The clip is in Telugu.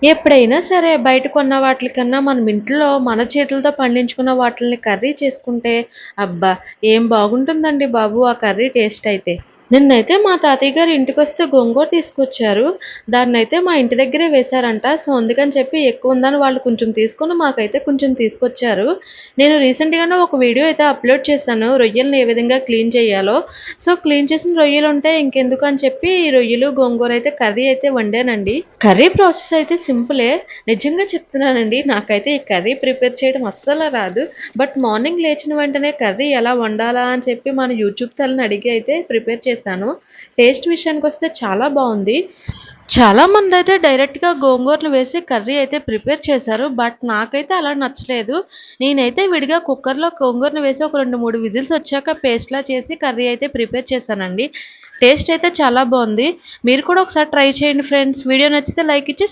ఎప్పుడైనా సరే బయట కొన్న వాటిలకన్నా మనం ఇంట్లో మన చేతులతో పండించుకున్న వాటిల్ని కర్రీ చేసుకుంటే అబ్బా! ఏం బాగుంటుందండి బాబు ఆ కర్రీ టేస్ట్ అయితే. నిన్నైతే మా తాతయ్య గారు ఇంటికొస్తే గోంగూర తీసుకొచ్చారు. దాన్నైతే మా ఇంటి దగ్గరే వేశారంట. సో, అందుకని చెప్పి ఎక్కువుందని వాళ్ళు కొంచెం తీసుకొని మాకైతే కొంచెం తీసుకొచ్చారు. నేను రీసెంట్‌గానే ఒక వీడియో అయితే అప్‌లోడ్ చేశాను. రొయ్యలని ఏ విధంగా క్లీన్ చేయాలో. సో, క్లీన్ చేసిన రొయ్యలుంటే ఇంకెందుకు అని చెప్పి ఈ రొయ్యలు, గోంగూర అయితే కర్రీ అయితే వండానండి. కర్రీ ప్రాసెస్ అయితే సింపులే. నిజంగా చెప్తున్నానండి. నాకైతే ఈ కర్రీ ప్రిపేర్ చేయడం అస్సలు రాదు. బట్ మార్నింగ్ లేచిన వెంటనే కర్రీ ఎలా వండాలా అని చెప్పి మన యూట్యూబ్ తలని అడిగి అయితే ప్రిపేర్ చేశాను. టేస్ట్ విషయానికొస్తే చాలా బావుంది. చాలామందైతే డైరెక్ట్‌గా గోంగూరను వేసి కర్రీ అయితే ప్రిపేర్ చేశారు. బట్ నాకైతే అలా నచ్చలేదు. నేనైతే విడిగా కుక్కర్‌లో గోంగూరను వేసి ఒక 2, 3 విజిల్స్ వచ్చాక పేస్ట్‌లా చేసి కర్రీ అయితే ప్రిపేర్ చేశానండి. టేస్ట్ అయితే చాలా బావుంది. మీరు కూడా ఒకసారి ట్రై చేయండి ఫ్రెండ్స్. వీడియో నచ్చితే లైక్ ఇచ్చి